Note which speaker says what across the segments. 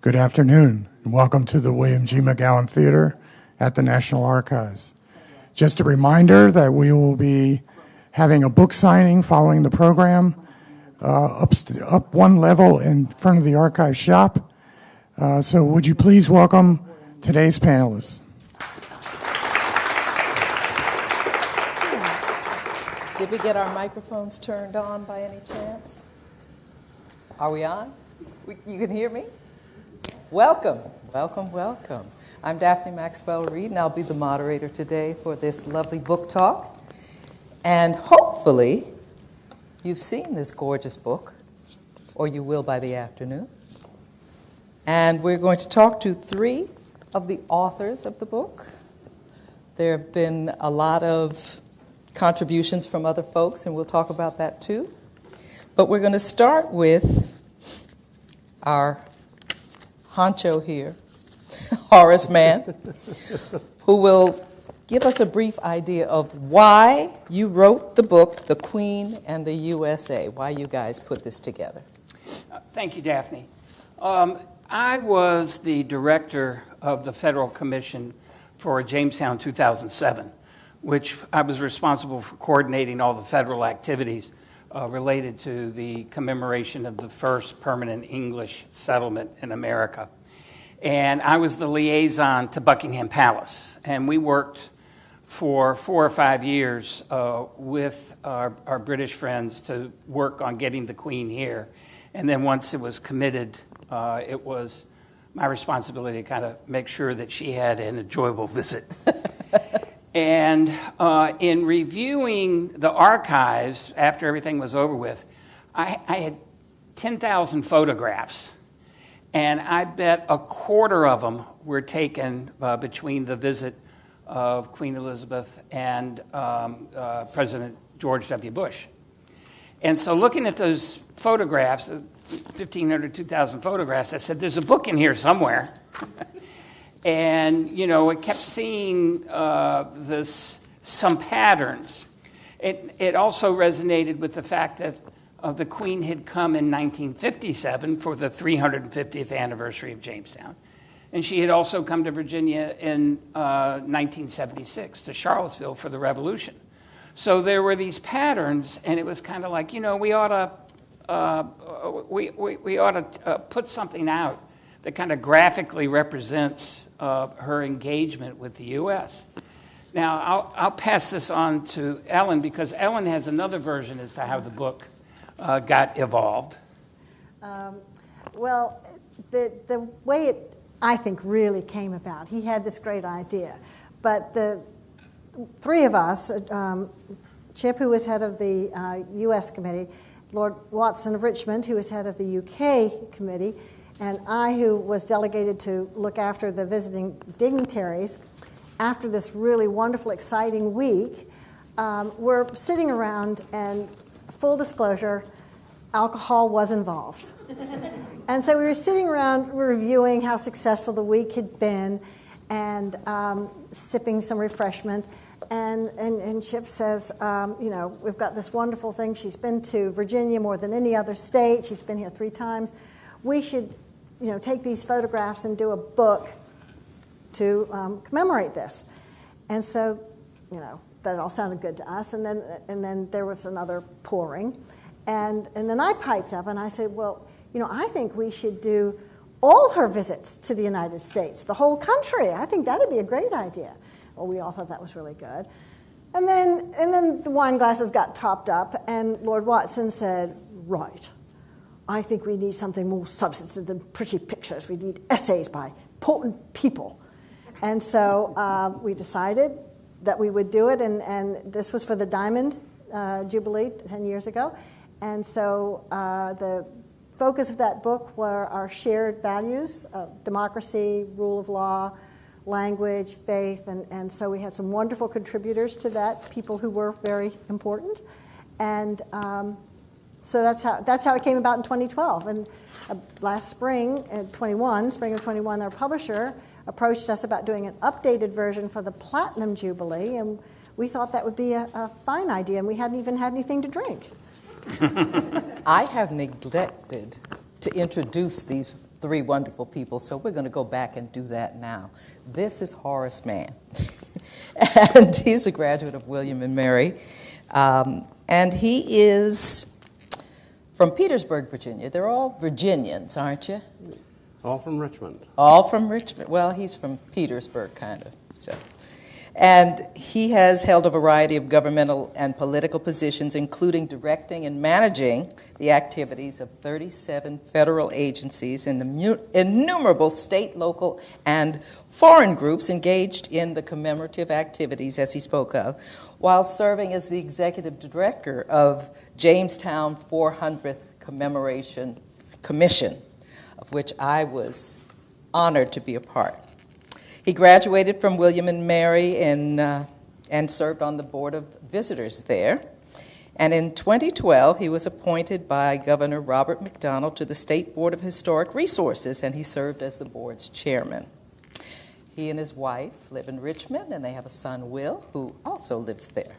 Speaker 1: Good afternoon, and welcome to the William G. McGowan Theater at the National Archives. Just a reminder that we will be having a book signing following the program up one level in front of the archive shop. So would you please welcome today's panelists.
Speaker 2: Did we get our microphones turned on by any chance? Are we on? You can hear me? Welcome, welcome, welcome. I'm Daphne Maxwell Reid, and I'll be the moderator today for this lovely book talk. And hopefully, you've seen this gorgeous book, or you will by the afternoon. And we're going to talk to three of the authors of the book. There have been a lot of contributions from other folks, and we'll talk about that too. But we're going to start with our honcho here, Horace Mann, who will give us a brief idea of why you wrote the book, The Queen and the U.S.A., why you guys put this together.
Speaker 3: Thank you, Daphne. I was the director of the Federal Commission for Jamestown 2007, which I was responsible for coordinating all the federal activities related to the commemoration of the first permanent English settlement in America. And I was the liaison to Buckingham Palace. And we worked for 4 or 5 years with our British friends to work on getting the Queen here. And then once it was committed, it was my responsibility to kind of make sure that she had an enjoyable visit. And in reviewing the archives after everything was over with, I had 10,000 photographs, and I bet a quarter of them were taken between the visit of Queen Elizabeth and President George W. Bush. And so looking at those photographs, 1,500, 2,000 photographs, I said, there's a book in here somewhere. And, you know, it kept seeing some patterns. It also resonated with the fact that the Queen had come in 1957 for the 350th anniversary of Jamestown. And she had also come to Virginia in 1976 to Charlottesville for the Revolution. So there were these patterns, and it was kind of like, you know, we ought to put something out that kind of graphically represents her engagement with the U.S. Now, I'll pass this on to Ellen, because Ellen has another version as to how the book got evolved.
Speaker 4: Well, the way it, I think, really came about, he had this great idea. But the three of us, Chip, who was head of the U.S. committee, Lord Watson of Richmond, who was head of the U.K. committee, and I, who was delegated to look after the visiting dignitaries, after this really wonderful, exciting week, we're sitting around, and full disclosure, alcohol was involved. And so we were sitting around reviewing how successful the week had been and sipping some refreshment. And Chip says, you know, we've got this wonderful thing. She's been to Virginia more than any other state. She's been here 3 times. We should, you know, take these photographs and do a book to commemorate this. And so, you know, that all sounded good to us. And then there was another pouring. And then I piped up and I said, well, you know, I think we should do all her visits to the United States, the whole country. I think that'd be a great idea. Well, we all thought that was really good. And then the wine glasses got topped up, and Lord Watson said, right, I think we need something more substantive than pretty pictures. We need essays by important people. And so we decided that we would do it, and this was for the Diamond Jubilee 10 years ago. And so the focus of that book were our shared values of democracy, rule of law, language, faith, and so we had some wonderful contributors to that, people who were very important. And so that's how it came about in 2012. And last spring, spring of 21, our publisher approached us about doing an updated version for the Platinum Jubilee, and we thought that would be a fine idea, and we hadn't even had anything to drink.
Speaker 2: I have neglected to introduce these three wonderful people, so we're going to go back and do that now. This is Horace Mann, and he's a graduate of William and Mary, and he is from Petersburg, Virginia. They're all Virginians, aren't you?
Speaker 5: All from Richmond.
Speaker 2: All from Richmond. Well, he's from Petersburg, kind of. So, and he has held a variety of governmental and political positions, including directing and managing the activities of 37 federal agencies and innumerable state, local, and foreign groups engaged in the commemorative activities, as he spoke of, while serving as the executive director of Jamestown 400th Commemoration Commission, of which I was honored to be a part. He graduated from William and Mary and served on the Board of Visitors there. And in 2012, he was appointed by Governor Robert McDonnell to the State Board of Historic Resources, and he served as the board's chairman. He and his wife live in Richmond, and they have a son, Will, who also lives there.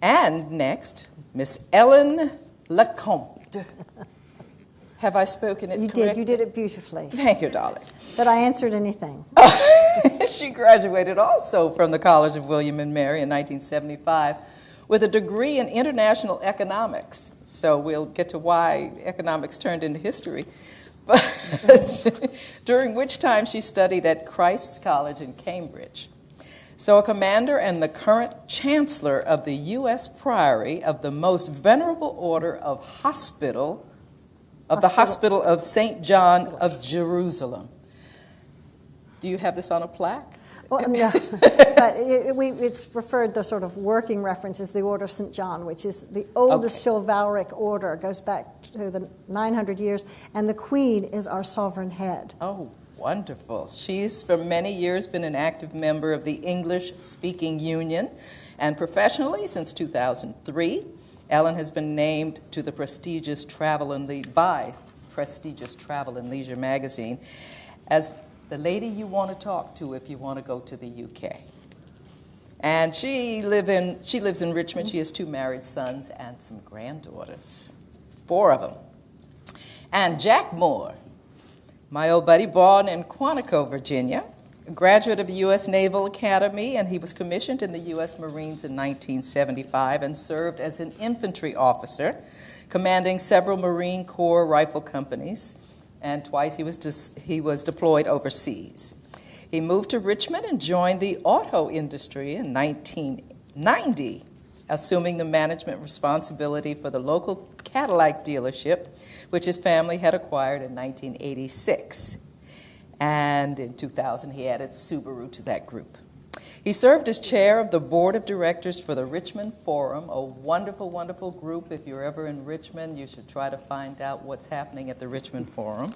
Speaker 2: And next, Miss Ellen LeCompt. Have I spoken it correctly?
Speaker 4: You did. You did it beautifully.
Speaker 2: Thank you, darling.
Speaker 4: But I answered anything.
Speaker 2: She graduated also from the College of William and Mary in 1975 with a degree in international economics. So we'll get to why economics turned into history. But during which time she studied at Christ's College in Cambridge. So a commander and the current chancellor of the U.S. Priory of the Most Venerable Order of the Hospital of St. John of Jerusalem. Do you have this on a plaque?
Speaker 4: Well, no, but it's referred, the sort of working reference is the Order of St. John, which is the oldest chivalric order, goes back to the 900 years, and the Queen is our sovereign head.
Speaker 2: Oh, wonderful. She's for many years been an active member of the English-speaking Union, and professionally since 2003, Ellen has been named to the prestigious Travel and Leisure magazine as the lady you want to talk to if you want to go to the UK. And she lives in Richmond. She has 2 married sons and some granddaughters, 4 of them. And Jack Moore, my old buddy, born in Quantico, Virginia, a graduate of the U.S. Naval Academy, and he was commissioned in the U.S. Marines in 1975 and served as an infantry officer, commanding several Marine Corps rifle companies, and twice he was deployed overseas. He moved to Richmond and joined the auto industry in 1990, assuming the management responsibility for the local Cadillac dealership, which his family had acquired in 1986. And in 2000, he added Subaru to that group. He served as chair of the board of directors for the Richmond Forum, a wonderful, wonderful group. If you're ever in Richmond, you should try to find out what's happening at the Richmond Forum.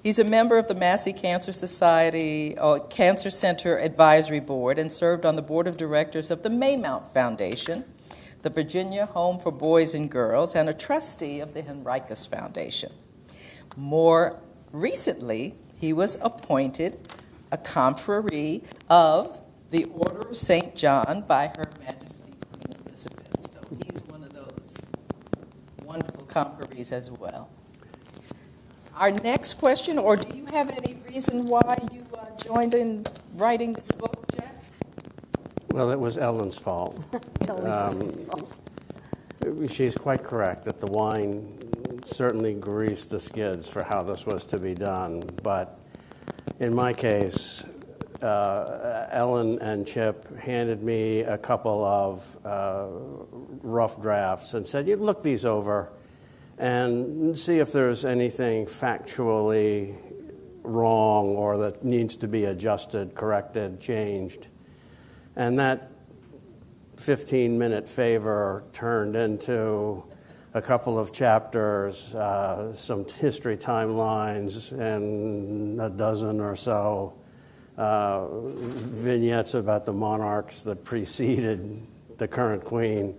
Speaker 2: He's a member of the Massey Cancer Society Cancer Center Advisory Board and served on the board of directors of the Maymount Foundation, the Virginia Home for Boys and Girls, and a trustee of the Henricus Foundation. More recently, he was appointed a confrere of the Order of St. John by Her Majesty Queen Elizabeth. So he's one of those wonderful confreres as well. Our next question, or do you have any reason why you joined in writing this book, Jack?
Speaker 5: Well, it was Ellen's fault. She's quite correct that the wine certainly greased the skids for how this was to be done. But in my case, Ellen and Chip handed me a couple of rough drafts and said, you look these over and see if there's anything factually wrong or that needs to be adjusted, corrected, changed. And that 15-minute favor turned into a couple of chapters, some history timelines, and a dozen or so vignettes about the monarchs that preceded the current queen.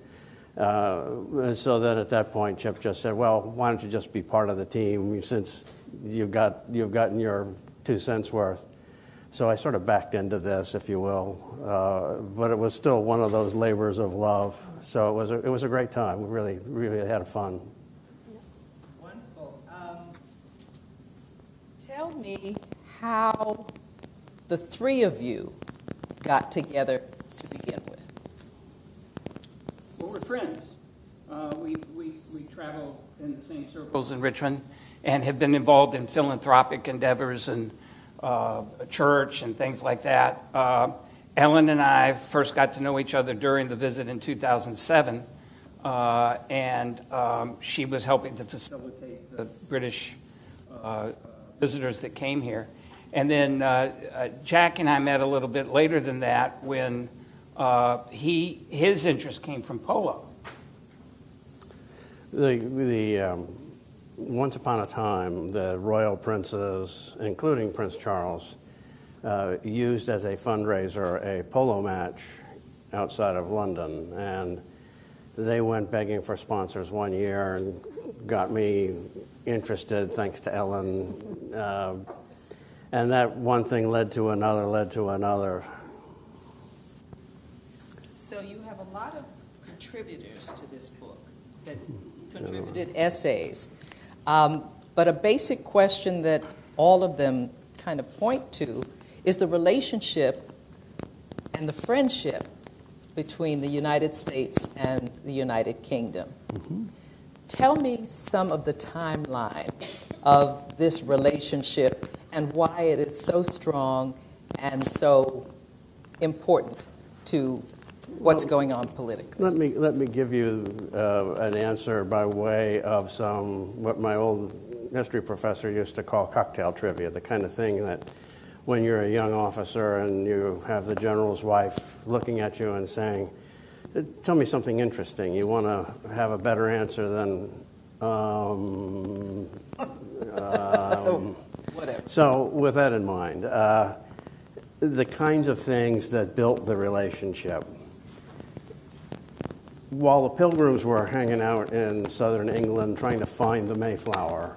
Speaker 5: So then at that point, Chip just said, well, why don't you just be part of the team since you've gotten your 2 cents worth. So I sort of backed into this, if you will, but it was still one of those labors of love. So it was a great time. We really had fun.
Speaker 2: Wonderful. me how the three of you got together to begin with.
Speaker 3: Well, we're friends. We travel in the same circles in Richmond and have been involved in philanthropic endeavors and church and things like that. Ellen and I first got to know each other during the visit in 2007, and she was helping to facilitate the British visitors that came here. And then Jack and I met a little bit later than that when his interest came from polo.
Speaker 5: Once upon a time, the royal princes, including Prince Charles, used as a fundraiser a polo match outside of London, and they went begging for sponsors one year and got me interested, thanks to Ellen, and that one thing led to another.
Speaker 2: So you have a lot of contributors to this book that contributed essays. But a basic question that all of them kind of point to is the relationship and the friendship between the United States and the United Kingdom. Mm-hmm. Tell me some of the timeline of this relationship and why it is so strong and so important to what's going on politically.
Speaker 5: Let me give you an answer by way of what my old history professor used to call cocktail trivia, the kind of thing that when you're a young officer and you have the general's wife looking at you and saying, tell me something interesting. You want to have a better answer than
Speaker 2: whatever.
Speaker 5: So with that in mind, the kinds of things that built the relationship. While the Pilgrims were hanging out in southern England trying to find the Mayflower,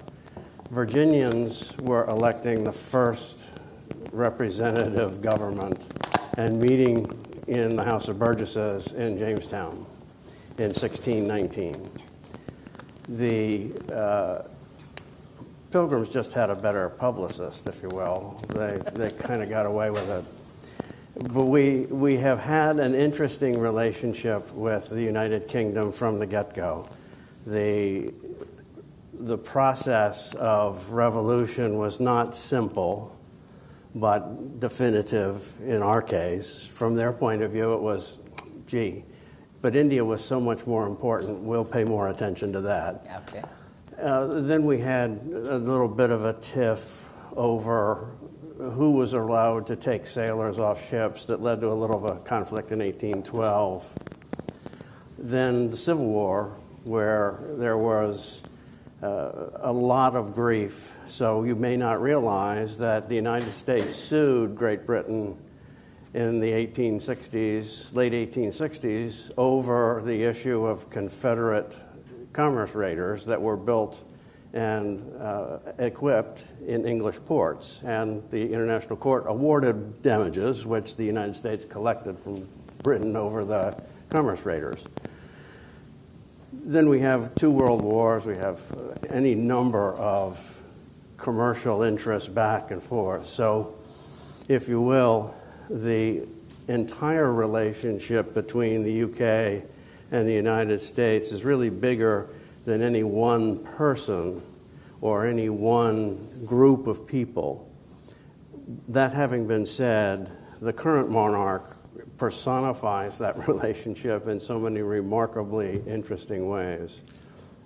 Speaker 5: Virginians were electing the first representative government and meeting in the House of Burgesses in Jamestown in 1619. The Pilgrims just had a better publicist, if you will. They kind of got away with it. But we have had an interesting relationship with the United Kingdom from the get-go. The process of revolution was not simple, but definitive in our case. From their point of view, it was, gee, but India was so much more important. We'll pay more attention to that.
Speaker 2: Okay.
Speaker 5: Then we had a little bit of a tiff over who was allowed to take sailors off ships that led to a little of a conflict in 1812. Then the Civil War, where there was a lot of grief. So you may not realize that the United States sued Great Britain in the 1860s, late 1860s, over the issue of Confederate commerce raiders that were built and equipped in English ports. And the International Court awarded damages, which the United States collected from Britain over the commerce raiders. Then we have 2 world wars. We have any number of commercial interests back and forth. So, if you will, the entire relationship between the UK and the United States is really bigger than any one person or any one group of people. That having been said, the current monarch personifies that relationship in so many remarkably interesting ways.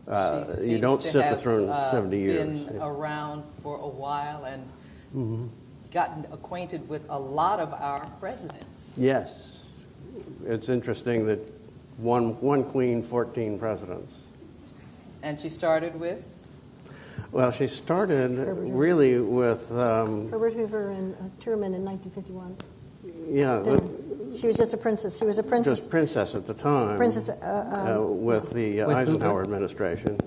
Speaker 5: You don't sit the throne 70 years.
Speaker 2: Been around for a while and gotten acquainted with a lot of our presidents.
Speaker 5: Yes. It's interesting that one queen, 14 presidents.
Speaker 2: And she started with?
Speaker 5: Well, she started really with...
Speaker 4: Herbert Hoover and Truman in 1951.
Speaker 5: Yeah.
Speaker 4: She was just a princess. She was a princess.
Speaker 5: Just princess at the time.
Speaker 4: Princess.
Speaker 5: With the Eisenhower administration.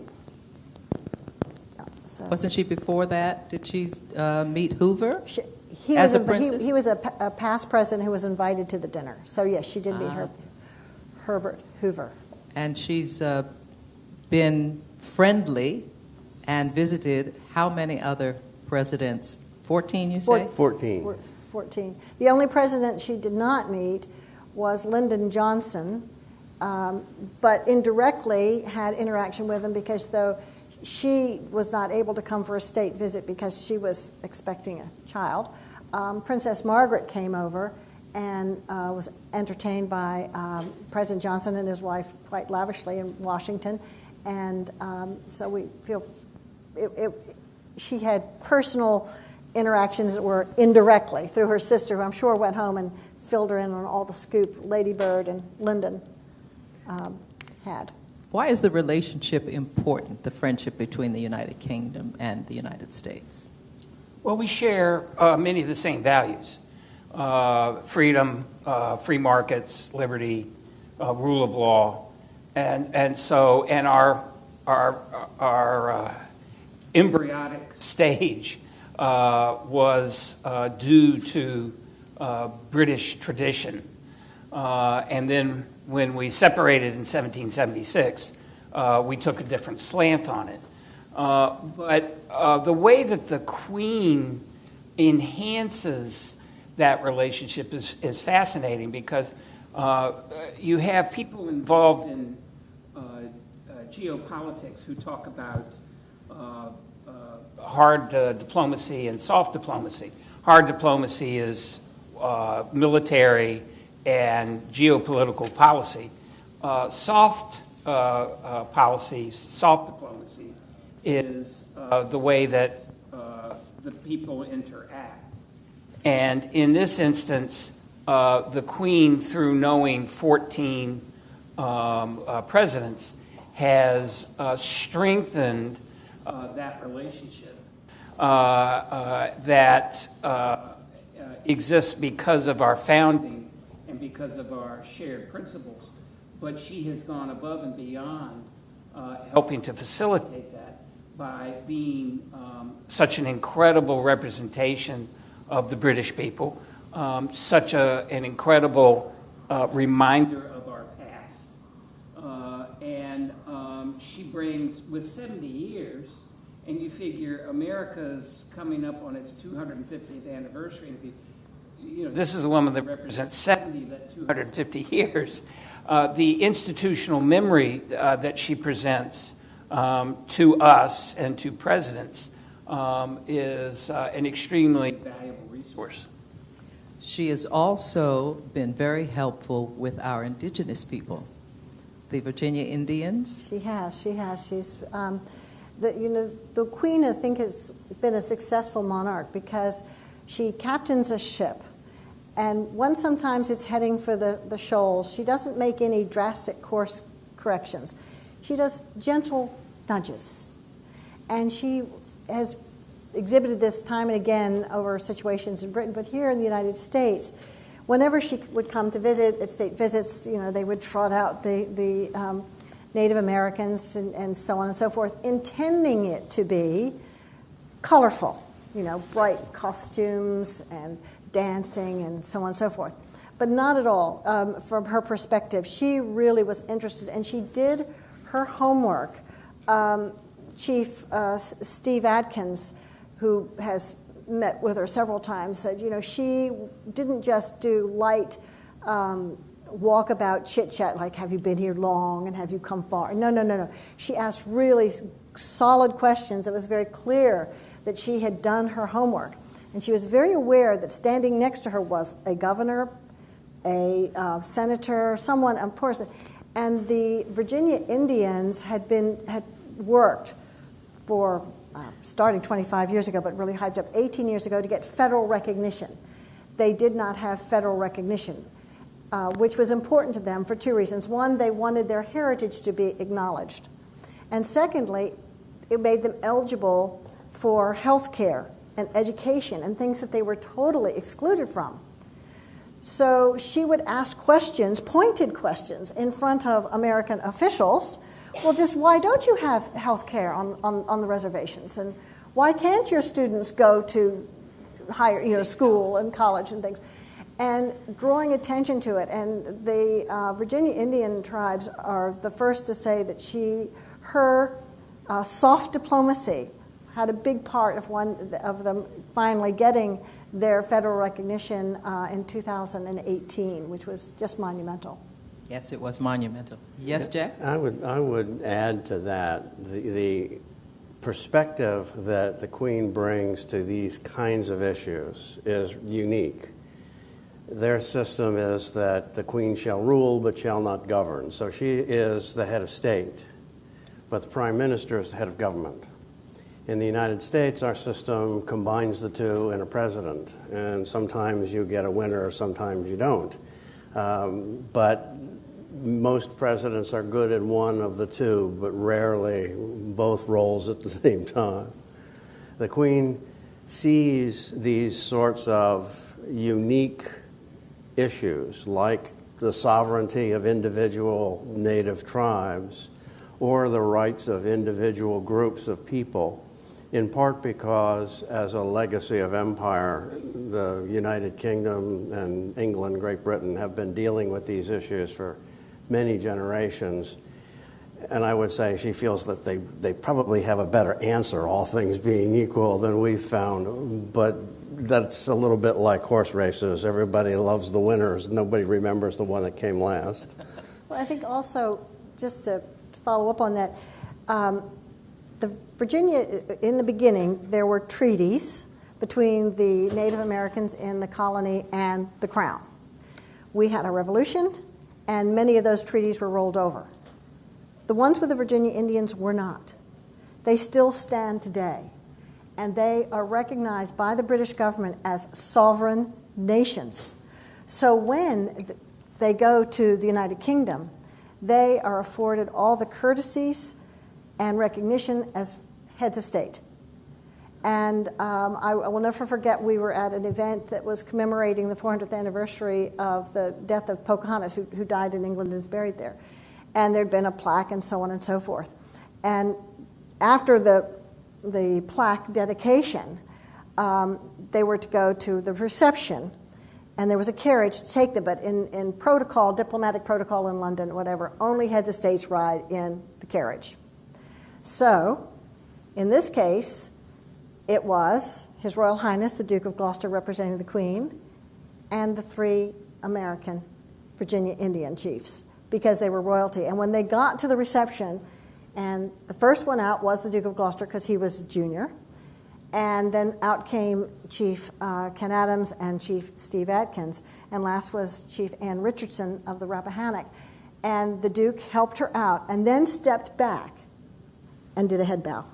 Speaker 4: So.
Speaker 2: Wasn't she before that? Did she meet Hoover
Speaker 4: He
Speaker 2: as
Speaker 4: was
Speaker 2: a princess?
Speaker 4: He was a past president who was invited to the dinner. So, yes, she did meet Herbert Hoover.
Speaker 2: And she's been friendly and visited how many other presidents 14, you say?
Speaker 5: 14.
Speaker 4: 14. The only president she did not meet was Lyndon Johnson, but indirectly had interaction with him because though she was not able to come for a state visit because she was expecting a child, Princess Margaret came over and was entertained by President Johnson and his wife quite lavishly in Washington. And so we feel she had personal interactions that were indirectly through her sister, who I'm sure went home and filled her in on all the scoop Lady Bird and Lyndon had.
Speaker 2: Why is the relationship important, the friendship between the United Kingdom and the United States?
Speaker 3: Well, we share many of the same values. Freedom, free markets, liberty, rule of law. And our embryonic stage was due to British tradition. And then when we separated in 1776, we took a different slant on it. But the way that the Queen enhances that relationship is fascinating because you have people involved in geopolitics who talk about hard diplomacy and soft diplomacy. Hard diplomacy is military and geopolitical policy. Soft policy, soft diplomacy, is the way that the people interact. And in this instance, the Queen, through knowing 14 presidents, has strengthened that relationship that exists because of our founding and because of our shared principles. But she has gone above and beyond helping to facilitate that by being such an incredible representation of the British people, such an incredible reminder of our past. And she brings, with 70 years, and you figure America's coming up on its 250th anniversary. You know, this is a woman that represents 70 of that 250 years. The institutional memory that she presents to us and to presidents is an extremely valuable resource.
Speaker 2: She has also been very helpful with our indigenous people, the Virginia Indians.
Speaker 4: She has. She's, the Queen, I think, has been a successful monarch because she captains a ship. And when sometimes it's heading for the shoals, she doesn't make any drastic course corrections. She does gentle nudges. And she has exhibited this time and again over situations in Britain, but here in the United States, whenever she would come to visit at state visits, they would trot out the Native Americans and so on and so forth, intending it to be colorful, bright costumes and dancing and so on and so forth. But not at all. From her perspective, she really was interested, and she did her homework. Chief Steve Adkins, who has met with her several times, said, she didn't just do light walkabout chit-chat, like, have you been here long and have you come far? No. She asked really solid questions. It was very clear that she had done her homework. And she was very aware that standing next to her was a governor, a senator, someone, of course. And the Virginia Indians had worked for, starting 25 years ago, but really hyped up 18 years ago, to get federal recognition. They did not have federal recognition, which was important to them for two reasons. One, they wanted their heritage to be acknowledged. And secondly, it made them eligible for health care and education and things that they were totally excluded from. So she would ask questions, pointed questions, in front of American officials. Well, just why don't you have health care on the reservations? And why can't your students go to higher, school and college and things? And drawing attention to it. And the Virginia Indian tribes are the first to say that her soft diplomacy, had a big part of one of them finally getting their federal recognition in 2018, which was just monumental.
Speaker 2: Yes, it was monumental. Yes, Jack?
Speaker 5: I would add to that the perspective that the Queen brings to these kinds of issues is unique. Their system is that the Queen shall rule but shall not govern. So she is the head of state, but the Prime Minister is the head of government. In the United States, our system combines the two in a president, and sometimes you get a winner, sometimes you don't. But most presidents are good at one of the two, but rarely both roles at the same time. The Queen sees these sorts of unique issues, like the sovereignty of individual native tribes or the rights of individual groups of people, in part because, as a legacy of empire, the United Kingdom and England, Great Britain have been dealing with these issues for many generations. And I would say she feels that they probably have a better answer, all things being equal, than we've found. But that's a little bit like horse races. Everybody loves the winners. Nobody remembers the one that came last.
Speaker 4: Well, I think also, just to follow up on that, the Virginia, in the beginning, there were treaties between the Native Americans in the colony and the Crown. We had a revolution, and many of those treaties were rolled over. The ones with the Virginia Indians were not. They still stand today, and they are recognized by the British government as sovereign nations. So when they go to the United Kingdom, they are afforded all the courtesies and recognition as heads of state. And I will never forget, we were at an event that was commemorating the 400th anniversary of the death of Pocahontas, who died in England and is buried there. And there'd been a plaque and so on and so forth. And after the plaque dedication, they were to go to the reception, and there was a carriage to take them, but in protocol, diplomatic protocol in London, whatever, only heads of states ride in the carriage. So, in this case, it was His Royal Highness, the Duke of Gloucester, representing the Queen, and the 3 American Virginia Indian chiefs, because they were royalty. And when they got to the reception, and the first one out was the Duke of Gloucester because he was junior, and then out came Chief Ken Adams and Chief Steve Atkins, and last was Chief Ann Richardson of the Rappahannock. And the Duke helped her out and then stepped back and did a head bow,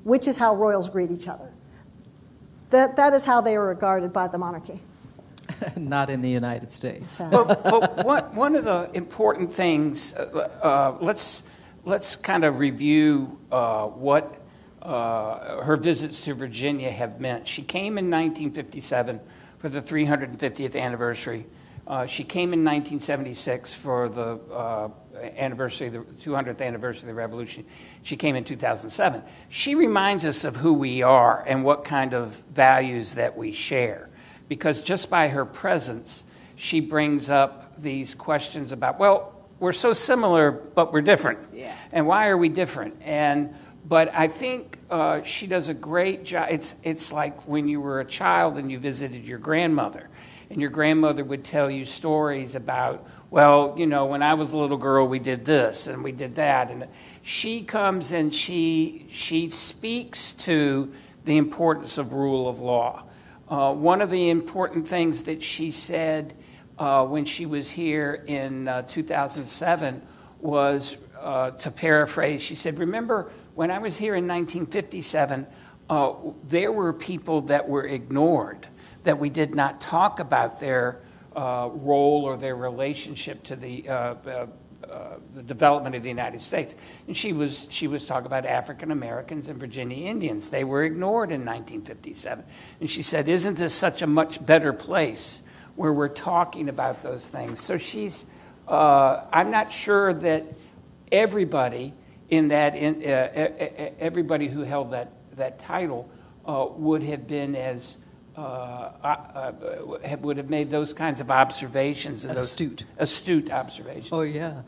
Speaker 4: which is how royals greet each other. That is how they were regarded by the monarchy.
Speaker 2: Not in the United States.
Speaker 3: But one of the important things, let's kind of review what her visits to Virginia have meant. She came in 1957 for the 350th anniversary. She came in 1976 for the anniversary, the 200th anniversary of the Revolution. She came in 2007. She reminds us of who we are and what kind of values that we share, because just by her presence, she brings up these questions about, well, we're so similar, but we're different.
Speaker 2: Yeah.
Speaker 3: And why are we different? But I think she does a great job. It's like when you were a child and you visited your grandmother, and your grandmother would tell you stories about, well, you know, when I was a little girl, we did this and we did that. And she comes and she speaks to the importance of rule of law. One of the important things that she said when she was here in 2007 was, to paraphrase, she said, remember, when I was here in 1957, there were people that were ignored, that we did not talk about their role or their relationship to the development of the United States. And she was talking about African Americans and Virginia Indians. They were ignored in 1957. And she said, isn't this such a much better place where we're talking about those things? So she's, I'm not sure that everybody in that, everybody who held that title would have been as, would have made those kinds of observations. And
Speaker 2: Astute.
Speaker 3: Astute observations.
Speaker 2: Oh, yeah.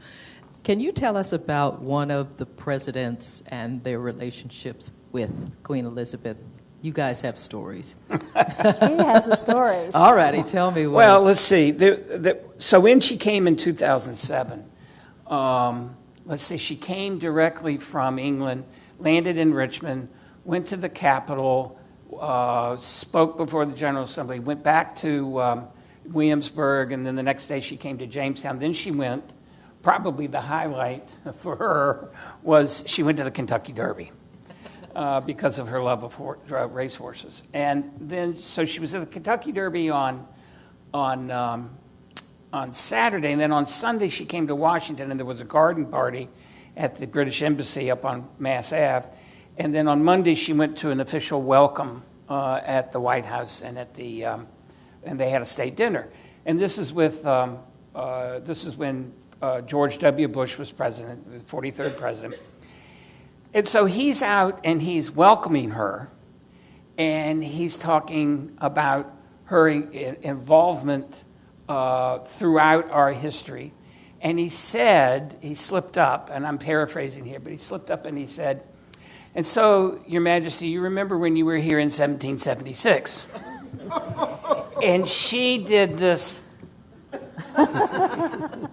Speaker 2: Can you tell us about one of the presidents and their relationships with Queen Elizabeth? You guys have stories.
Speaker 4: He has the stories.
Speaker 2: All righty, tell me what.
Speaker 3: Well, let's see. So when she came in 2007, let's see, she came directly from England, landed in Richmond, went to the Capitol, spoke before the General Assembly, went back to Williamsburg, and then the next day she came to Jamestown. Then she went, probably the highlight for her was she went to the Kentucky Derby. Because of her love of racehorses. And then, so she was at the Kentucky Derby on Saturday, and then on Sunday she came to Washington, and there was a garden party at the British Embassy up on Mass Ave. And then on Monday she went to an official welcome at the White House and at the and they had a state dinner. And this is with this is when George W. Bush was president, the 43rd president. And so he's out and he's welcoming her, and he's talking about her involvement throughout our history. And he said, he slipped up, and I'm paraphrasing here, but he slipped up and he said, "And so, Your Majesty, you remember when you were here in 1776? And she did this,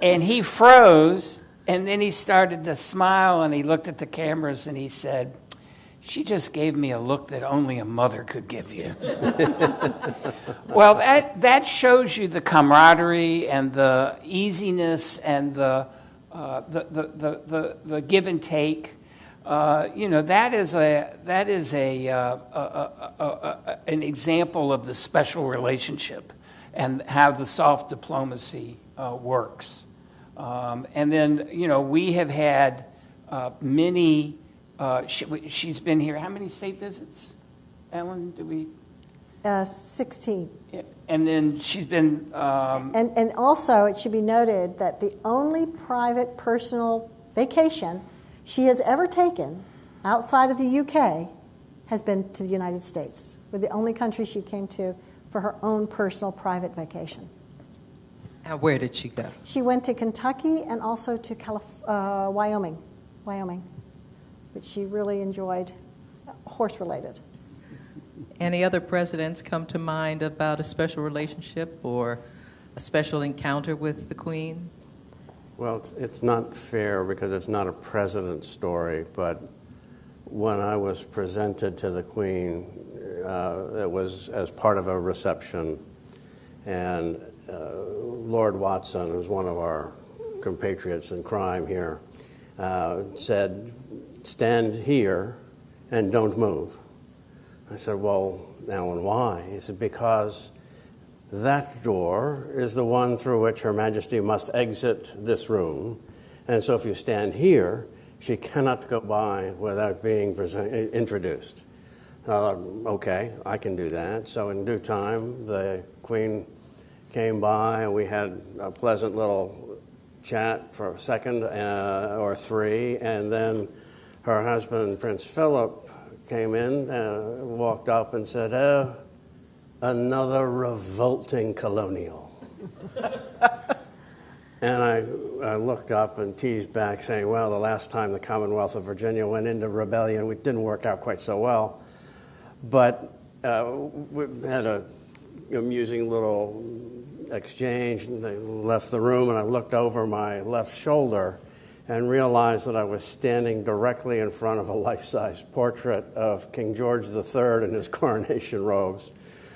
Speaker 3: and he froze. And then he started to smile, and he looked at the cameras, and he said, 'She just gave me a look that only a mother could give you.'" Well, that shows you the camaraderie and the easiness and the give and take. That is an example of the special relationship and how the soft diplomacy works. And then, we have had many, she's been here, how many state visits, Ellen, do we?
Speaker 4: 16.
Speaker 3: And then she's been...
Speaker 4: And also, it should be noted that the only private personal vacation she has ever taken outside of the UK has been to the United States. We're the only country she came to for her own personal private vacation.
Speaker 2: And where did she go?
Speaker 4: She went to Kentucky and also to Wyoming, which she really enjoyed, horse-related.
Speaker 2: Any other presidents come to mind about a special relationship or a special encounter with the Queen?
Speaker 5: Well, it's not fair because it's not a president's story, but when I was presented to the Queen, it was as part of a reception, and Lord Watson, who's one of our compatriots in crime here, said, "Stand here and don't move." I said, "Well, Alan, why?" He said, "Because that door is the one through which Her Majesty must exit this room, and so if you stand here, she cannot go by without being introduced." Okay, I can do that. So in due time, the Queen came by, and we had a pleasant little chat for a second or three, and then her husband, Prince Philip, came in, walked up and said, "Oh, another revolting colonial." And I looked up and teased back, saying, "Well, the last time the Commonwealth of Virginia went into rebellion, it didn't work out quite so well." But we had an amusing little exchange, and they left the room, and I looked over my left shoulder and realized that I was standing directly in front of a life-size portrait of King George III in his coronation robes.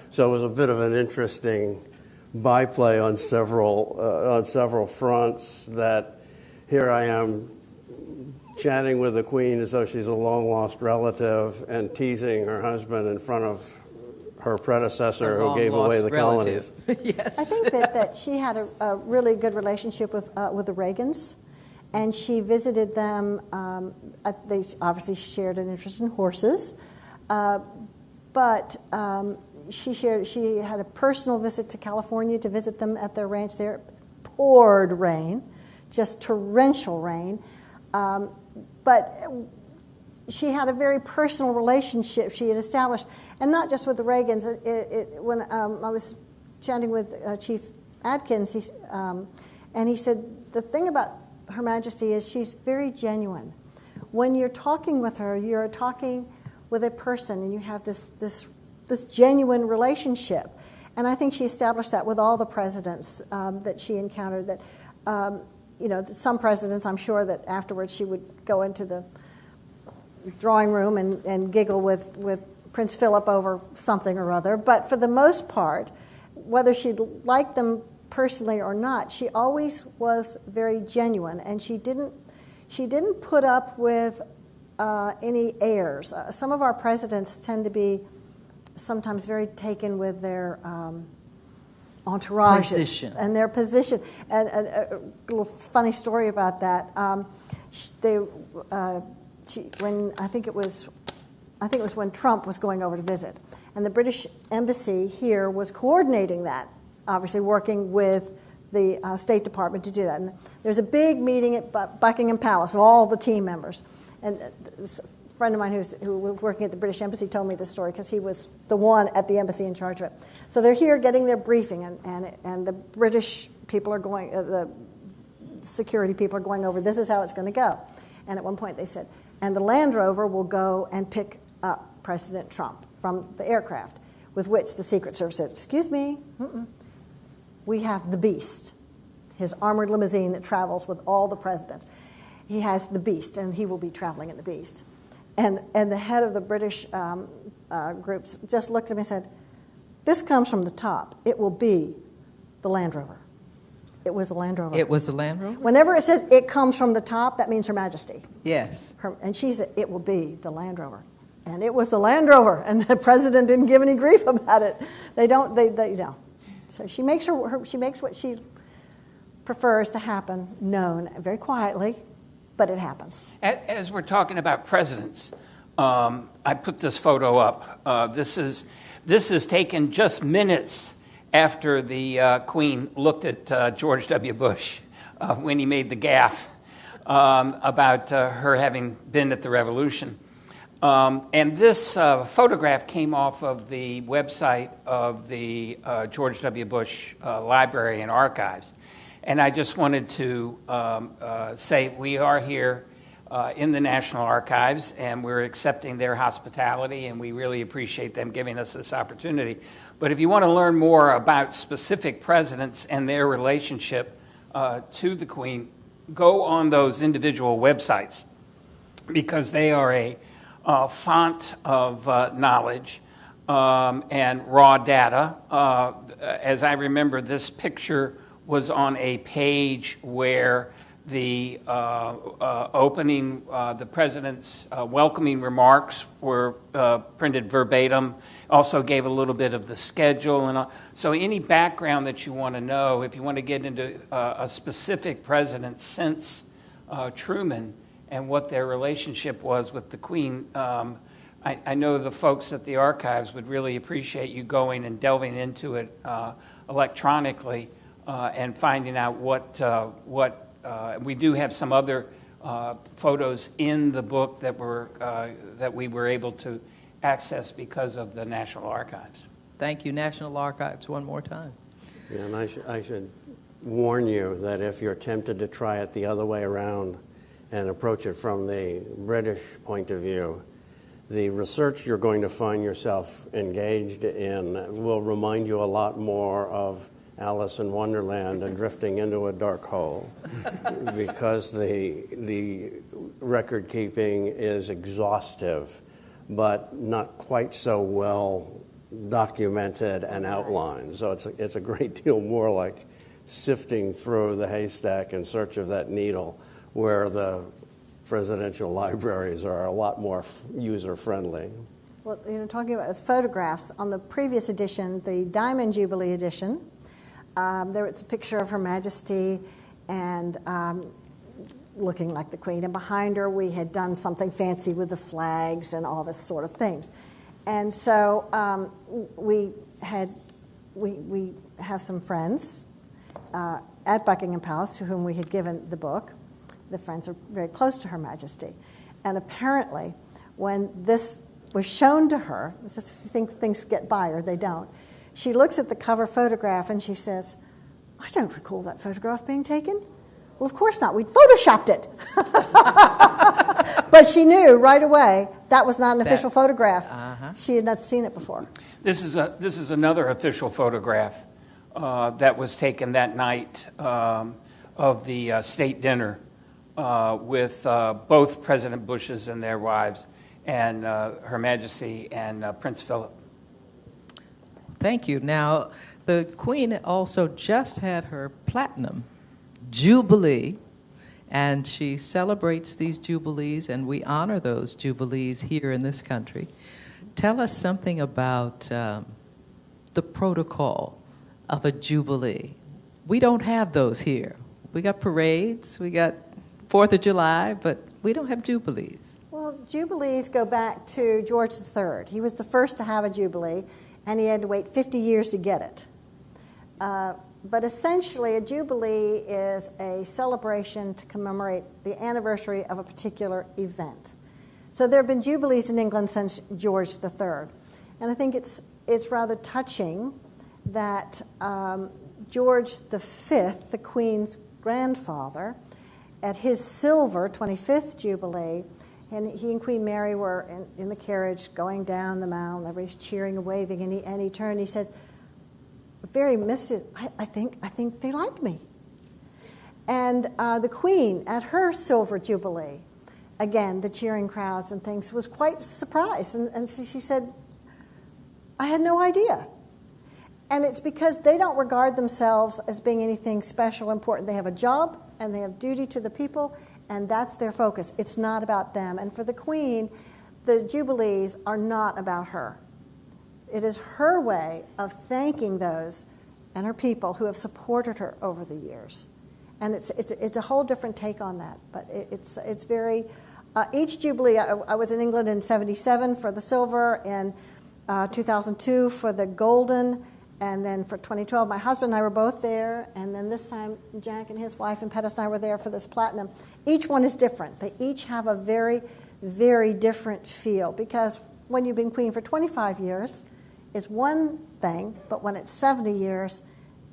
Speaker 5: So it was a bit of an interesting byplay on several fronts, that here I am chatting with the Queen as though she's a long-lost relative and teasing her husband in front of her predecessor who gave away the colonies.
Speaker 2: Yes.
Speaker 4: I think that she had a really good relationship with the Reagans, and she visited them. They obviously shared an interest in horses, but she had a personal visit to California to visit them at their ranch there. Poured rain, just torrential rain, but she had a very personal relationship she had established, and not just with the Reagans. When I was chatting with Chief Adkins, and he said the thing about Her Majesty is she's very genuine. When you're talking with her, you're talking with a person, and you have this genuine relationship. And I think she established that with all the presidents that she encountered. That some presidents, I'm sure that afterwards she would go into the drawing room and giggle with Prince Philip over something or other. But for the most part, whether she liked them personally or not, she always was very genuine, and she didn't put up with any airs. Some of our presidents tend to be sometimes very taken with their entourages and their position. And a little funny story about that. When I think it was when Trump was going over to visit, and the British Embassy here was coordinating that, obviously working with the State Department to do that. And there's a big meeting at Buckingham Palace of all the team members. And a friend of mine who was working at the British Embassy told me this story because he was the one at the embassy in charge of it. So they're here getting their briefing, and the British people are going, the security people are going over, this is how it's going to go. And at one point they said, and the Land Rover will go and pick up President Trump from the aircraft, with which the Secret Service said, excuse me, we have the Beast, his armored limousine that travels with all the presidents. He has the Beast, and he will be traveling in the Beast. And the head of the British groups just looked at me and said, this comes from the top. It will be the Land Rover. It was the Land Rover.
Speaker 2: It was the Land Rover?
Speaker 4: Whenever it says it comes from the top, that means Her Majesty.
Speaker 2: Yes.
Speaker 4: And she said, it will be the Land Rover. And it was the Land Rover, and the president didn't give any grief about it. They So she makes what she prefers to happen known very quietly, but it happens.
Speaker 3: As we're talking about presidents, I put this photo up. This is taken just minutes after the Queen looked at George W. Bush when he made the gaffe about her having been at the Revolution. And this photograph came off of the website of the George W. Bush Library and Archives. And I just wanted to say we are here in the National Archives, and we're accepting their hospitality, and we really appreciate them giving us this opportunity. But if you want to learn more about specific presidents and their relationship to the Queen, go on those individual websites, because they are a font of knowledge and raw data. As I remember, this picture was on a page where the opening, the president's welcoming remarks were printed verbatim, also gave a little bit of the schedule. And so any background that you want to know, if you want to get into a specific president since Truman and what their relationship was with the Queen, I know the folks at the archives would really appreciate you going and delving into it electronically and finding out what we do have some other photos in the book that we were able to access because of the National Archives.
Speaker 2: Thank you, National Archives, one more time.
Speaker 5: Yeah, and I should warn you that if you're tempted to try it the other way around and approach it from the British point of view, the research you're going to find yourself engaged in will remind you a lot more of Alice in Wonderland and drifting into a dark hole, because the record keeping is exhaustive, but not quite so well documented and outlined. So it's a great deal more like sifting through the haystack in search of that needle, where the presidential libraries are a lot more user-friendly.
Speaker 4: Well, talking about photographs, on the previous edition, the Diamond Jubilee edition, there was a picture of Her Majesty and looking like the Queen, and behind her we had done something fancy with the flags and all this sort of things. And so we have some friends at Buckingham Palace to whom we had given the book. The friends are very close to Her Majesty. And apparently, when this was shown to her, things get by her, they don't, she looks at the cover photograph and she says, I don't recall that photograph being taken. Well, of course not. We'd photoshopped it. But she knew right away that was not an official photograph. She had not seen it before.
Speaker 3: This is another official photograph that was taken that night of the state dinner with both President Bushes and their wives and Her Majesty and Prince Philip.
Speaker 2: Thank you. Now, the Queen also just had her platinum Jubilee, and she celebrates these Jubilees, and we honor those Jubilees here in this country. Tell us something about the protocol of a Jubilee. We don't have those here. We got parades, we got 4th of July, but we don't have Jubilees.
Speaker 4: Well, Jubilees go back to George III. He was the first to have a Jubilee, and he had to wait 50 years to get it. But essentially, a Jubilee is a celebration to commemorate the anniversary of a particular event. So there have been Jubilees in England since George III. And I think it's rather touching that George V, the Queen's grandfather, at his silver 25th Jubilee, and he and Queen Mary were in the carriage going down the Mall, and everybody's cheering and waving, and he turned and he said, very mystic, I think they like me. And the Queen, at her silver Jubilee, again, the cheering crowds and things, was quite surprised. And she said, I had no idea. And it's because they don't regard themselves as being anything special, important. They have a job, and they have duty to the people, and that's their focus. It's not about them. And for the Queen, the Jubilees are not about her. It is her way of thanking those and her people who have supported her over the years. And it's a whole different take on that. But it's very, each Jubilee, I was in England in 77 for the silver, in 2002 for the golden, and then for 2012, my husband and I were both there, and then this time, Jack and his wife and Pettis and I were there for this platinum. Each one is different. They each have a very, very different feel, because when you've been queen for 25 years, is one thing, but when it's 70 years,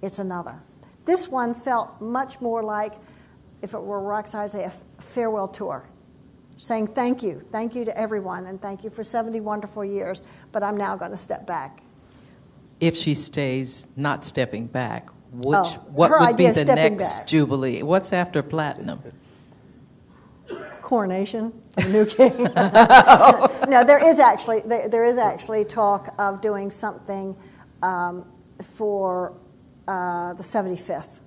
Speaker 4: it's another. This one felt much more like, if it were rocks, I'd say a farewell tour, saying thank you to everyone, and thank you for 70 wonderful years, but I'm now going to step back.
Speaker 2: If she stays not stepping back, what
Speaker 4: her
Speaker 2: would be
Speaker 4: idea is
Speaker 2: the
Speaker 4: stepping
Speaker 2: next
Speaker 4: back.
Speaker 2: Jubilee? What's after platinum?
Speaker 4: Coronation of a new king. No, there is actually talk of doing something for the 75th.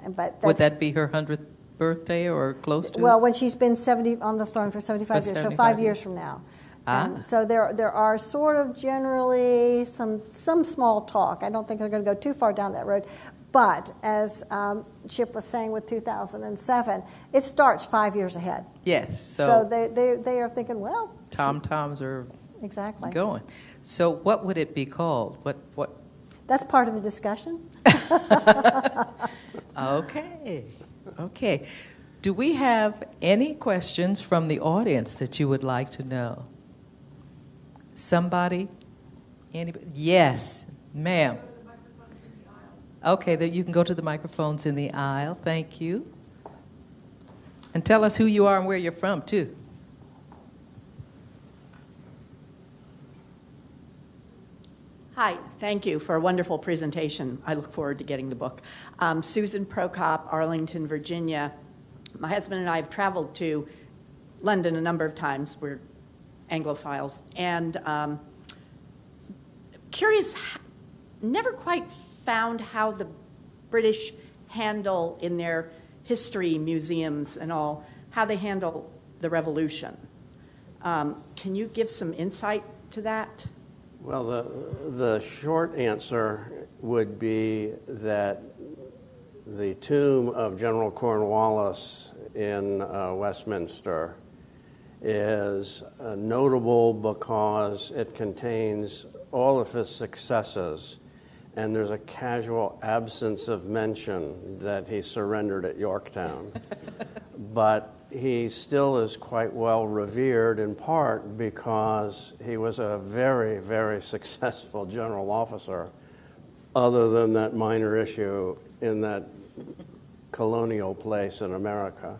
Speaker 4: But
Speaker 2: Would that be her 100th birthday or close to
Speaker 4: well,
Speaker 2: it?
Speaker 4: when she's been 70 on the throne for 75 years, so
Speaker 2: 75
Speaker 4: 5 years from now. So there are sort of generally some small talk. I don't think they're going to go too far down that road. But as Chip was saying with 2007, it starts 5 years ahead.
Speaker 2: Yes.
Speaker 4: So they are thinking, well,
Speaker 2: Tom-toms are
Speaker 4: exactly
Speaker 2: going. So what would it be called? What?
Speaker 4: That's part of the discussion.
Speaker 2: Okay. Do we have any questions from the audience that you would like to know? Somebody? Anybody? Yes, ma'am. Okay, then you can go to the microphones in the aisle. Thank you. And tell us who you are and where you're from, too.
Speaker 6: Hi, thank you for a wonderful presentation. I look forward to getting the book. Susan Prokop, Arlington, Virginia. My husband and I have traveled to London a number of times. We're Anglophiles. And curious, never quite found how the British handle in their history museums and all, how they handle the revolution. Can you give some insight to that?
Speaker 5: Well, the short answer would be that the tomb of General Cornwallis in Westminster is notable because it contains all of his successes, and there's a casual absence of mention that he surrendered at Yorktown. But he still is quite well revered, in part because he was a very, very successful general officer, other than that minor issue in that colonial place in America.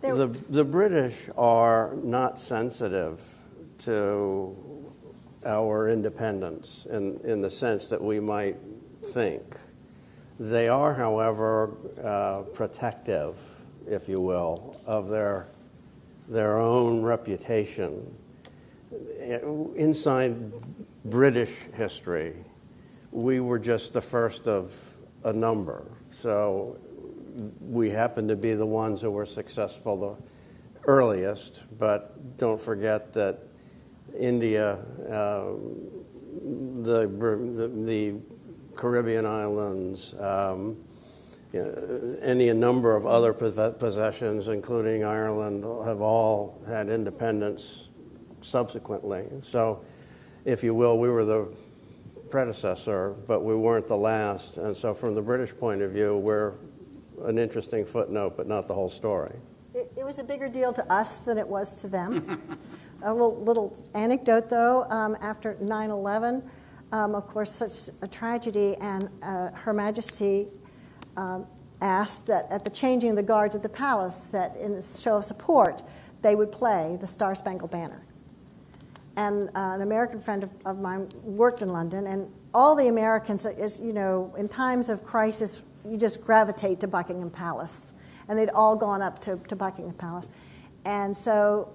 Speaker 4: There-
Speaker 5: The British are not sensitive to our independence in the sense that we might think. They are, however, protective, if you will, of their own reputation. Inside British history, we were just the first of a number. So we happen to be the ones who were successful the earliest, but don't forget that India, the Caribbean islands, any number of other possessions, including Ireland, have all had independence subsequently. So, if you will, we were the predecessor, but we weren't the last. And so from the British point of view, we're an interesting footnote, but not the whole story.
Speaker 4: It was a bigger deal to us than it was to them. A little anecdote, though, after 9/11, of course, such a tragedy, and Her Majesty asked that at the changing of the guards at the palace, that in a show of support, they would play the Star Spangled Banner. And an American friend of mine worked in London, and all the Americans, in times of crisis, you just gravitate to Buckingham Palace. And they'd all gone up to Buckingham Palace. And so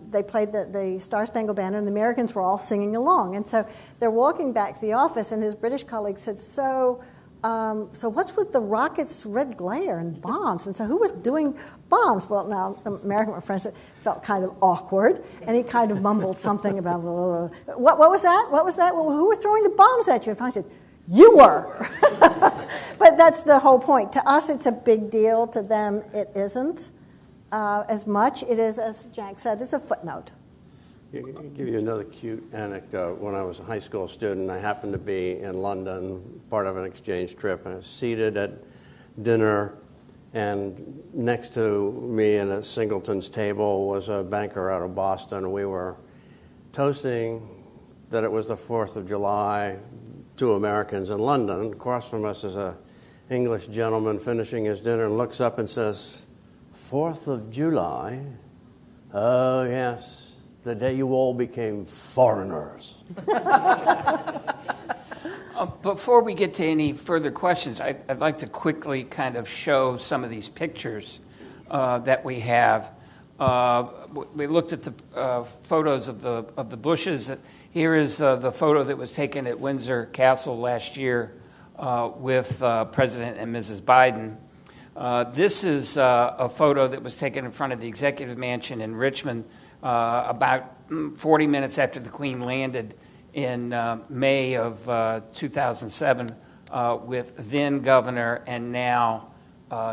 Speaker 4: they played the Star Spangled Banner, and the Americans were all singing along. And so they're walking back to the office, and his British colleague said, so what's with the rockets, red glare, and bombs? And so who was doing bombs? Well, now, the American friend felt kind of awkward, and he kind of mumbled something about, what was that? What was that? Well, who were throwing the bombs at you? And I said, you were. But that's the whole point. To us, it's a big deal. To them, it isn't as much. It is, as Jack said, it's a footnote.
Speaker 5: I'll give you another cute anecdote. When I was a high school student, I happened to be in London, part of an exchange trip, and I was seated at dinner, and next to me at a singleton's table was a banker out of Boston. We were toasting that it was the 4th of July, 2 Americans in London. Across from us is an English gentleman finishing his dinner and looks up and says, 4th of July? Oh, yes. The day you all became foreigners.
Speaker 3: Before we get to any further questions, I'd like to quickly kind of show some of these pictures that we have. We looked at the photos of the bushes. Here is the photo that was taken at Windsor Castle last year with President and Mrs. Biden. This is a photo that was taken in front of the Executive Mansion in Richmond about 40 minutes after the Queen landed in May of 2007 with then Governor and now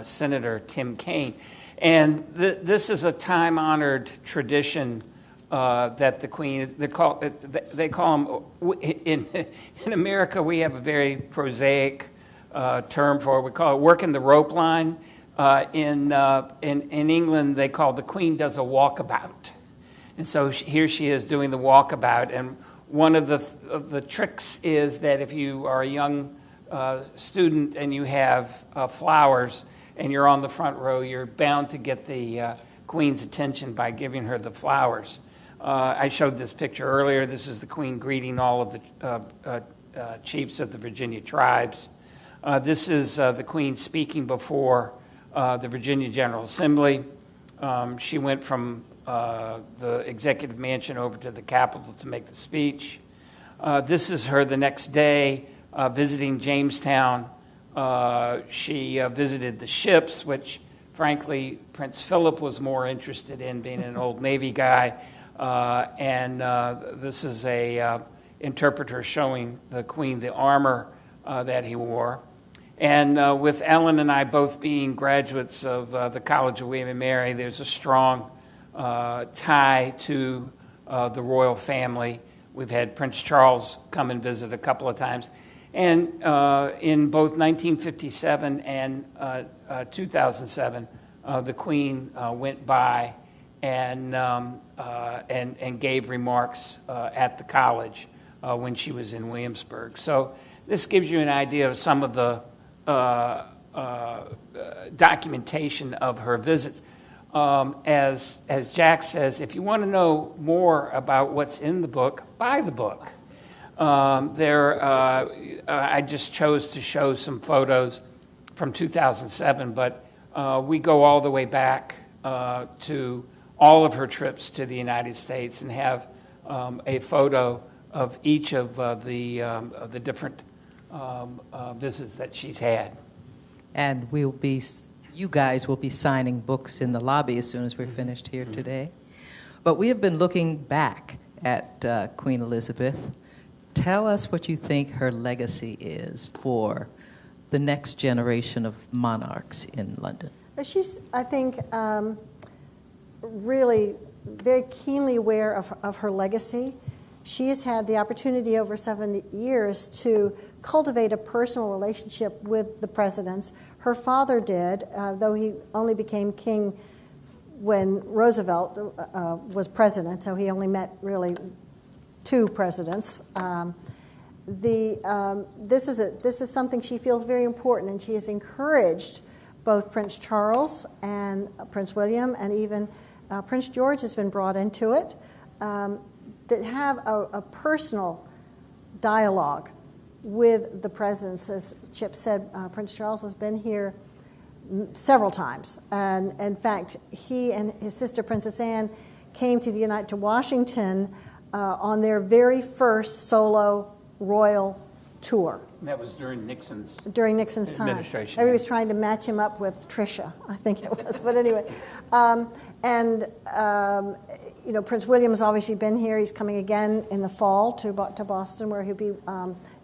Speaker 3: Senator Tim Kaine. And this is a time-honored tradition that the Queen, they call them, in America we have a very prosaic term for it. We call it working the rope line. In England, they call the Queen does a walkabout. And so here she is doing the walkabout. And one of the tricks is that if you are a young student and you have flowers and you're on the front row, you're bound to get the Queen's attention by giving her the flowers. I showed this picture earlier. This is the Queen greeting all of the chiefs of the Virginia tribes. This is the Queen speaking before the Virginia General Assembly. She went from the Executive Mansion over to the Capitol to make the speech. This is her the next day visiting Jamestown. She visited the ships, which frankly Prince Philip was more interested in, being an old Navy guy. And this is a interpreter showing the Queen the armor that he wore. And with Ellen and I both being graduates of the College of William and Mary, there's a strong tie to the royal family. We've had Prince Charles come and visit a couple of times. And in both 1957 and 2007, the Queen went by and gave remarks at the college when she was in Williamsburg. So this gives you an idea of some of the documentation of her visits. As Jack says, if you want to know more about what's in the book, buy the book. I just chose to show some photos from 2007, but we go all the way back to all of her trips to the United States and have a photo of each of the different visits that she's had.
Speaker 2: And you guys will be signing books in the lobby as soon as we're finished here today. But we have been looking back at Queen Elizabeth. Tell us what you think her legacy is for the next generation of monarchs in London.
Speaker 4: She's, I think, really very keenly aware of her legacy. She has had the opportunity over 70 years to cultivate a personal relationship with the presidents. Her father did, though he only became king when Roosevelt was president, so he only met really 2 presidents. This is something she feels very important, and she has encouraged both Prince Charles and Prince William, and even Prince George has been brought into it, that have a personal dialogue with the presidents. As Chip said, Prince Charles has been here several times, and in fact, he and his sister Princess Anne came to Washington on their very first solo royal tour.
Speaker 3: And that was during Nixon's
Speaker 4: time.
Speaker 3: Administration.
Speaker 4: Everybody was trying to match him up with Tricia, I think it was. But anyway, Prince William has obviously been here. He's coming again in the fall to Boston, where he'll be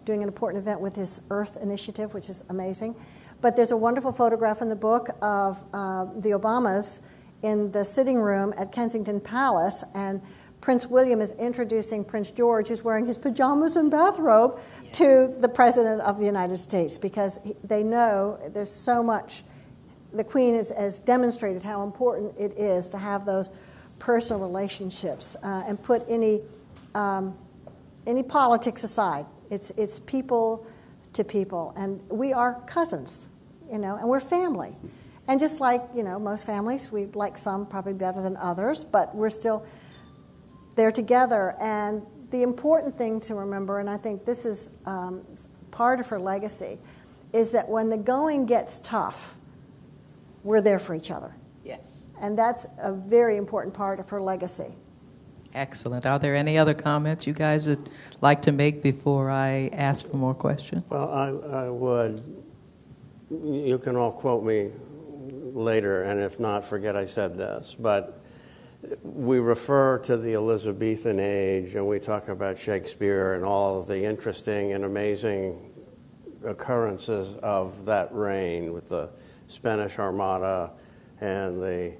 Speaker 4: doing an important event with his Earth Initiative, which is amazing. But there's a wonderful photograph in the book of the Obamas in the sitting room at Kensington Palace, and Prince William is introducing Prince George, who's wearing his pajamas and bathrobe, to the President of the United States, because they know there's so much. The Queen has demonstrated how important it is to have those personal relationships and put any politics aside. It's people to people, and we are cousins, and we're family. And just like most families, we like some probably better than others, but we're still there together. And the important thing to remember, and I think this is part of her legacy, is that when the going gets tough, we're there for each other.
Speaker 2: Yes.
Speaker 4: And that's a very important part of her legacy.
Speaker 2: Excellent. Are there any other comments you guys would like to make before I ask for more questions?
Speaker 5: Well, I would. You can all quote me later, and if not, forget I said this. But we refer to the Elizabethan age, and we talk about Shakespeare and all of the interesting and amazing occurrences of that reign with the Spanish Armada and the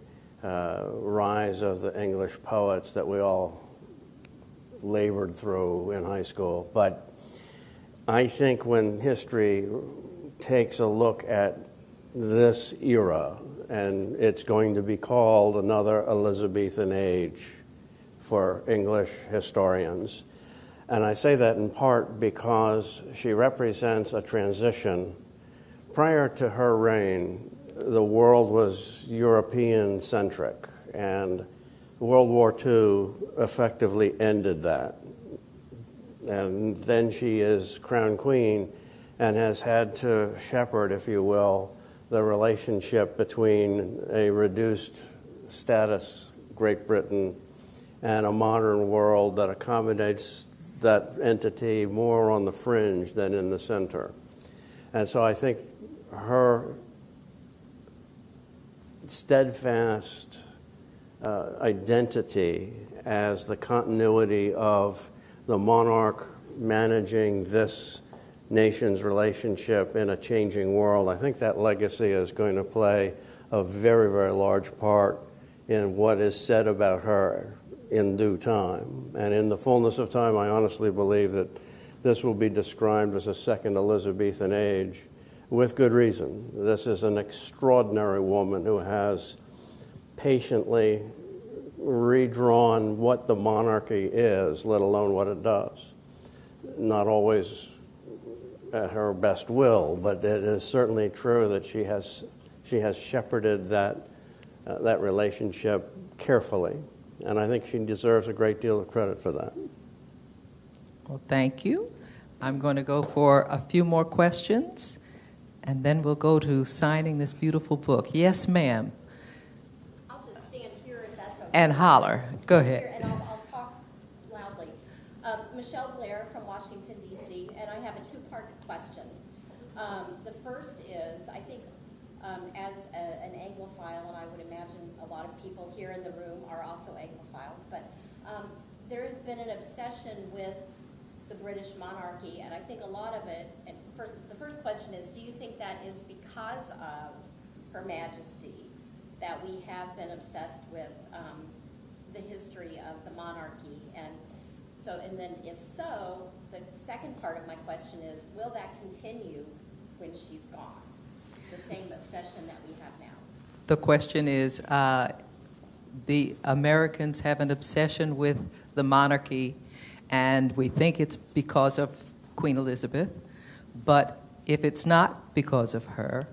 Speaker 5: rise of the English poets that we all labored through in high school. But I think when history takes a look at this era, and it's going to be called another Elizabethan age for English historians. And I say that in part because she represents a transition. Prior to her reign, the world was European-centric, and World War II effectively ended that. And then she is crowned queen and has had to shepherd, if you will, the relationship between a reduced status Great Britain and a modern world that accommodates that entity more on the fringe than in the center. And so I think her steadfast identity as the continuity of the monarch managing this nation's relationship in a changing world, I think that legacy is going to play a very, very large part in what is said about her in due time. And in the fullness of time, I honestly believe that this will be described as a second Elizabethan age, with good reason. This is an extraordinary woman who has patiently redrawn what the monarchy is, let alone what it does. Not always at her best will, but it is certainly true that she has shepherded that relationship carefully, and I think she deserves a great deal of credit for that.
Speaker 2: Well, thank you. I'm going to go for a few more questions, and then we'll go to signing this beautiful book. Yes, ma'am.
Speaker 7: I'll just stand here if that's okay.
Speaker 2: And holler. Go ahead.
Speaker 7: Here, and I'll talk loudly. Michelle Blair from Washington, D.C., and I have a two-part question. The first is, I think, as an Anglophile, and I would imagine a lot of people here in the room are also Anglophiles, but there has been an obsession with the British monarchy, and I think a lot of it, and the first question is, do you think that is because of Her Majesty that we have been obsessed with the history of the monarchy? And then if so, the second part of my question is, will that continue when she's gone? The same obsession that we have now.
Speaker 2: The question is, the Americans have an obsession with the monarchy, and we think it's because of Queen Elizabeth. But if it's not because of her,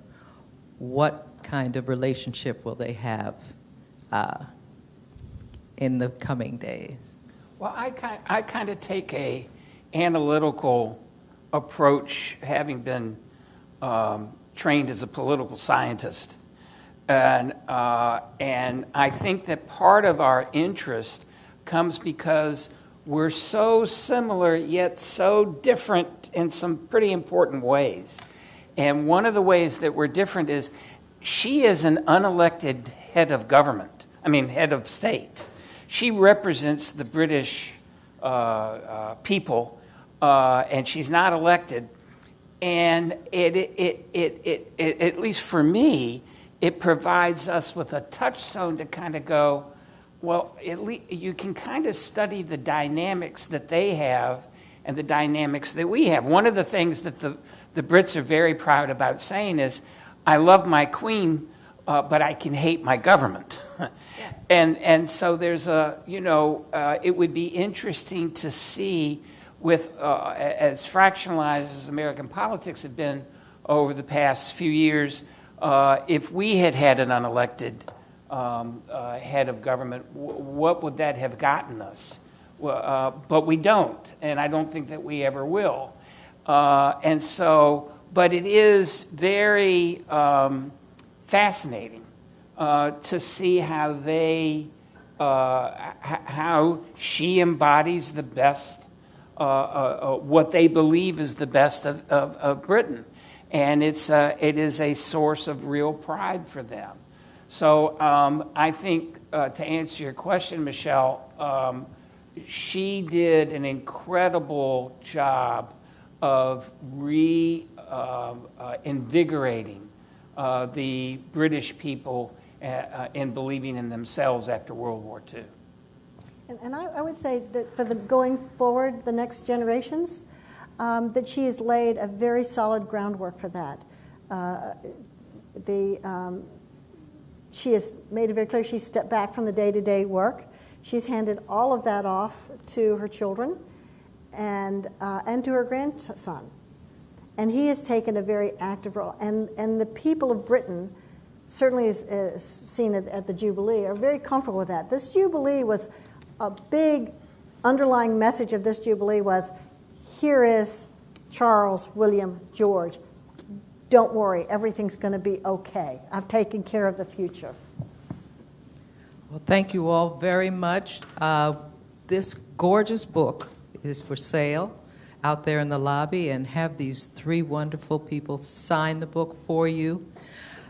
Speaker 2: what kind of relationship will they have in the coming days?
Speaker 3: Well, I kind of take a analytical approach, having been trained as a political scientist, and I think that part of our interest comes because we're so similar yet so different in some pretty important ways. And one of the ways that we're different is she is an unelected head of government, head of state. She represents the British people, and she's not elected. And it at least for me, it provides us with a touchstone to kind of go, well, at least you can kind of study the dynamics that they have and the dynamics that we have. One of the things that the Brits are very proud about saying is, I love my queen, but I can hate my government. And so there's it would be interesting to see with as fractionalized as American politics have been over the past few years, if we had an unelected head of government, what would that have gotten us? But we don't, and I don't think that we ever will. But it is very fascinating to see how how she embodies the best, what they believe is the best of Britain, and it is a source of real pride for them. So I think to answer your question, Michelle, she did an incredible job of invigorating the British people in believing in themselves after World War II.
Speaker 4: And I would say that for going forward, the next generations, that she has laid a very solid groundwork for that. She has made it very clear she's stepped back from the day-to-day work. She's handed all of that off to her children and to her grandson. And he has taken a very active role. And the people of Britain, certainly as seen at the Jubilee, are very comfortable with that. This Jubilee was a big underlying message of this Jubilee was, here is Charles, William, George. Don't worry, everything's going to be okay. I've taken care of the future.
Speaker 2: Well, thank you all very much. This gorgeous book is for sale out there in the lobby, and have these three wonderful people sign the book for you.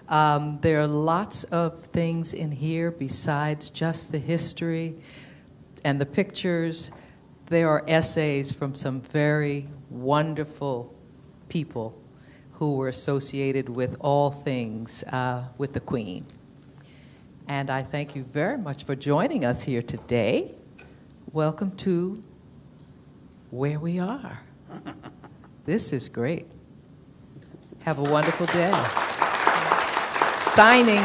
Speaker 2: There are lots of things in here besides just the history and the pictures. There are essays from some very wonderful people who were associated with all things with the Queen. And I thank you very much for joining us here today. Welcome to where we are. This is great. Have a wonderful day. Signing.